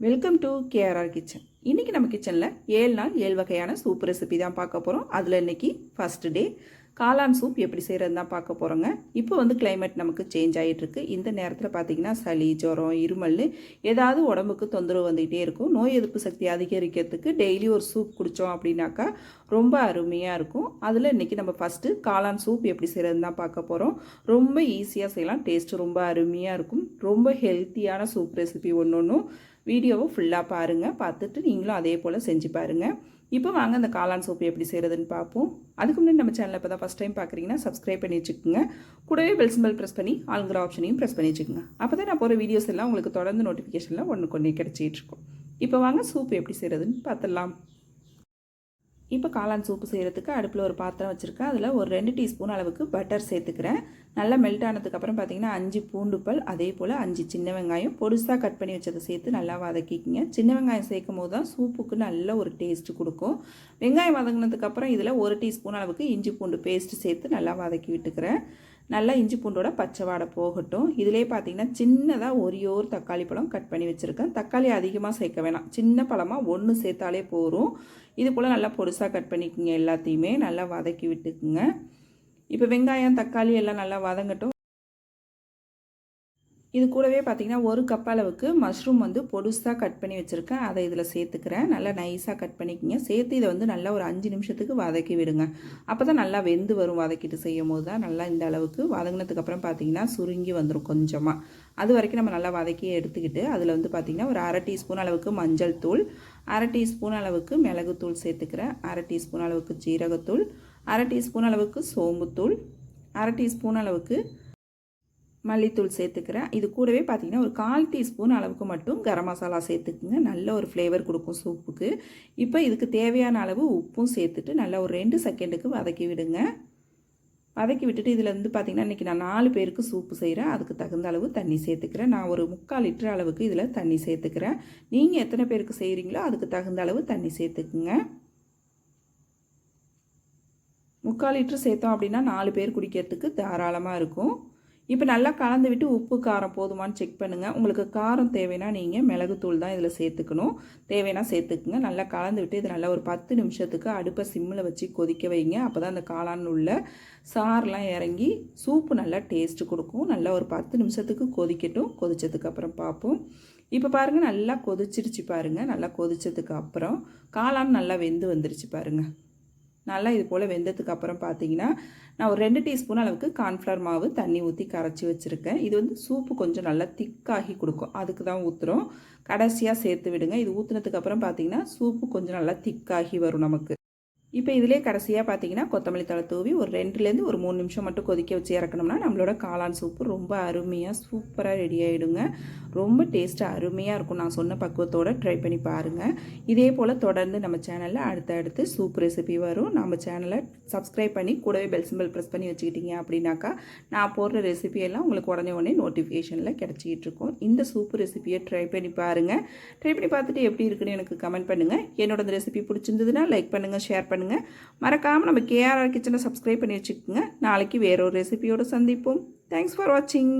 Welcome to KRR kitchen. இன்றைக்கி நம்ம கிச்சனில் 7 நாள் 7 வகையான சூப் ரெசிபி தான் பார்க்க போகிறோம். அதில் இன்றைக்கி ஃபஸ்ட்டு டே காளான் சூப் எப்படி செய்கிறது தான் பார்க்க போகிறோங்க. இப்போ வந்து கிளைமேட் நமக்கு சேஞ்ச் ஆகிட்டுருக்கு. இந்த நேரத்தில் பார்த்திங்கன்னா சளி, ஜுரம், இருமல் ஏதாவது உடம்புக்கு தொந்தரவு வந்துக்கிட்டே இருக்கும். நோய் எதிர்ப்பு சக்தி அதிகரிக்கிறதுக்கு டெய்லி ஒரு சூப் குடித்தோம் அப்படின்னாக்கா ரொம்ப அருமையாக இருக்கும். அதில் இன்றைக்கி நம்ம ஃபஸ்ட்டு காளான் சூப் எப்படி செய்கிறது தான் பார்க்க போகிறோம். ரொம்ப ஈஸியாக செய்யலாம், டேஸ்ட்டு ரொம்ப அருமையாக இருக்கும். ரொம்ப ஹெல்த்தியான சூப் ரெசிபி ஒன்று வீடியோவை ஃபுல்லாக பாருங்கள். பார்த்துட்டு நீங்களும் அதே போல் செஞ்சு பாருங்கள். இப்போ வாங்க அந்த காளான் சூப் எப்படி செய்கிறதுன்னு பார்ப்போம். அதுக்கு முன்னாடி நம்ம சேனலில் இப்போ தான் ஃபஸ்ட் டைம் பார்க்குறீங்கன்னா சப்ஸ்கிரைப் பண்ணி வச்சுக்கோங்க. கூடவே பெல் சிம்பல் ப்ரெஸ் பண்ணி ஆளுங்கிற ஆப்ஷனையும் ப்ரெஸ் பண்ணி வச்சுக்கோங்க. அப்போ தான் நான் போகிற வீடியோஸ் எல்லாம் உங்களுக்கு தொடர்ந்து நோட்டிஃபிகேஷனில் ஒன்றுக்கு கிடச்சிட்டு இருக்கும். இப்போ வாங்க சூப் எப்படி செய்கிறதுன்னு பார்த்துடலாம். இப்போ காளான் சூப்பு செய்கிறதுக்கு அடுப்பில் ஒரு பாத்திரம் வச்சுருக்கேன். அதில் ஒரு 2 டீஸ்பூன் அளவுக்கு பட்டர் சேர்த்துக்கிறேன். நல்லா மெல்ட் ஆனதுக்கப்புறம் பார்த்திங்கன்னா 5 பூண்டு பல், அதே போல் 5 சின்ன வெங்காயம் பொடுசாக கட் பண்ணி வச்சதை சேர்த்து நல்லா வதக்கிக்கிங்க. சின்ன வெங்காயம் சேர்க்கும் போது தான் சூப்புக்கு நல்ல ஒரு டேஸ்ட்டு கொடுக்கும். வெங்காயம் வதங்கினதுக்கப்புறம் இதில் 1 டீஸ்பூன் அளவுக்கு இஞ்சி பூண்டு பேஸ்ட்டு சேர்த்து நல்லா வதக்கி விட்டுக்கிறேன். நல்லா இஞ்சி பூண்டோட பச்சை வாடை போகட்டும். இதிலே பார்த்திங்கன்னா சின்னதாக ஒரு தக்காளி பழம் கட் பண்ணி வச்சுருக்கேன். தக்காளி அதிகமாக சேர்க்க வேணாம், சின்ன பழமாக 1 சேர்த்தாலே போதும். இது போல் நல்லா பொடுசாக கட் பண்ணிக்கோங்க. எல்லாத்தையுமே நல்லா வதக்கி விட்டுக்குங்க. இப்போ வெங்காயம் தக்காளி எல்லாம் நல்லா வதங்கட்டும். இது கூடவே பார்த்திங்கன்னா 1 கப் அளவுக்கு மஷ்ரூம் வந்து பொடுசாக கட் பண்ணி வச்சுருக்கேன். அதை இதில் சேர்த்துக்கிறேன். நல்லா நைஸாக கட் பண்ணிக்கோங்க. சேர்த்து இதை வந்து நல்லா ஒரு 5 நிமிஷத்துக்கு வதக்கி விடுங்க. அப்போ தான் நல்லா வெந்து வரும். வதக்கிட்டு செய்யும் போது தான் நல்லா இந்த அளவுக்கு வதங்கினதுக்கப்புறம் பார்த்திங்கன்னா சுருங்கி வந்துடும் கொஞ்சமாக. அது வரைக்கும் நம்ம நல்லா வதக்கி எடுத்துக்கிட்டு அதில் வந்து பார்த்திங்கன்னா ஒரு 1/2 டீஸ்பூன் அளவுக்கு மஞ்சள் தூள், 1/2 டீஸ்பூன் அளவுக்கு மிளகுத்தூள் சேர்த்துக்கிறேன், 1/2 டீஸ்பூன் அளவுக்கு ஜீரகத்தூள், 1/2 டீஸ்பூன் அளவுக்கு சோம்புத்தூள், 1/2 டீஸ்பூன் அளவுக்கு மல்லித்தூள் சேர்த்துக்கிறேன். இது கூடவே பார்த்திங்கன்னா ஒரு 1/4 டீஸ்பூன் அளவுக்கு மட்டும் கரம் மசாலா சேர்த்துக்குங்க. நல்ல ஒரு ஃப்ளேவர் கொடுக்கும் சூப்புக்கு. இப்போ இதுக்கு தேவையான அளவு உப்பும் சேர்த்துட்டு நல்லா ஒரு 2 செகண்டுக்கு வதக்கி விடுங்க. வதக்கி விட்டுட்டு இதில் வந்து பார்த்திங்கன்னா இன்றைக்கி நான் 4 பேருக்கு சூப்பு செய்கிறேன். அதுக்கு தகுந்த அளவு தண்ணி சேர்த்துக்கிறேன். நான் ஒரு 3/4 லிட்டர் அளவுக்கு இதில் தண்ணி சேர்த்துக்கிறேன். நீங்கள் எத்தனை பேருக்கு செய்கிறீங்களோ அதுக்கு தகுந்த அளவு தண்ணி சேர்த்துக்குங்க. 3/4 லிட்டர் சேர்த்தோம் அப்படின்னா 4 பேர் குடிக்கிறதுக்கு தாராளமாக இருக்கும். இப்போ நல்லா கலந்து விட்டு உப்பு காரம் போதுமானு செக் பண்ணுங்கள். உங்களுக்கு காரம் தேவைன்னா நீங்கள் மிளகுத்தூள் தான் இதில் சேர்த்துக்கணும். தேவைன்னா சேர்த்துக்குங்க. நல்லா கலந்து விட்டு இது நல்லா ஒரு 10 நிமிஷத்துக்கு அடுப்பை சிம்மில் வச்சு கொதிக்க வைங்க. அப்போ தான் அந்த காளான் உள்ள சாரெலாம் இறங்கி சூப்பு நல்லா டேஸ்ட்டு கொடுக்கும். நல்லா ஒரு 10 நிமிஷத்துக்கு கொதிக்கட்டும். கொதித்ததுக்கப்புறம் பார்ப்போம். இப்போ பாருங்கள் நல்லா கொதிச்சிருச்சு பாருங்கள். நல்லா கொதித்ததுக்கு அப்புறம் காளான் நல்லா வெந்து வந்துருச்சு பாருங்கள். நல்லா இது போல் வெந்ததுக்கு அப்புறம் பார்த்தீங்கன்னா நான் ஒரு 2 டீஸ்பூன் அளவுக்கு கார்ன்ஃப்ளவர் மாவு தண்ணி ஊற்றி கரைச்சி வச்சுருக்கேன். இது வந்து சூப்பு கொஞ்சம் நல்லா திக்காகி கொடுக்கும், அதுக்கு தான் ஊற்றுறோம். கடைசியாக சேர்த்து விடுங்க. இது ஊற்றுனதுக்கப்புறம் பார்த்தீங்கன்னா சூப்பு கொஞ்சம் நல்லா திக்காகி வரும் நமக்கு. இப்போ இதிலே கடைசியாக பார்த்தீங்கன்னா கொத்தமல்லி தழை தூவி ஒரு 2லேருந்து ஒரு 3 நிமிஷம் மட்டும் கொதிக்க வச்சு இறக்கணும்னா நம்மளோட காளான் சூப்பு ரொம்ப அருமையாக சூப்பராக ரெடி ஆகிடுங்க. ரொம்ப டேஸ்ட்டாக அருமையாக இருக்கும். நான் சொன்ன பக்குவத்தோடு ட்ரை பண்ணி பாருங்கள். இதே போல் தொடர்ந்து நம்ம சேனலில் அடுத்தடுத்து சூப் ரெசிபி வரும். நம்ம சேனலை சப்ஸ்கிரைப் பண்ணி கூடவே பெல் சிம்பல் ப்ரெஸ் பண்ணி வச்சுக்கிட்டீங்க அப்படின்னாக்கா நான் போடுற ரெசிபியெல்லாம் உங்களுக்கு உடனே நோட்டிஃபிகேஷனில் கிடச்சிக்கிட்டு இருக்கும். இந்த சூப் ரெசிபியை ட்ரை பண்ணி பாருங்கள். ட்ரை பண்ணி பார்த்துட்டு எப்படி இருக்குன்னு எனக்கு கமெண்ட் பண்ணுங்கள். என்னோட இந்த ரெசிபி பிடிச்சிருந்ததுன்னா லைக் பண்ணுங்கள், ஷேர் பண்ணுங்கள். மறக்காமல் நம்ம கேஆர்ஆர் கிச்சனை சப்ஸ்கிரைப் பண்ணி வச்சுக்கோங்க. நாளைக்கு வேற ஒரு ரெசிபியோடு சந்திப்போம். தேங்க்ஸ் ஃபார் வாட்சிங்.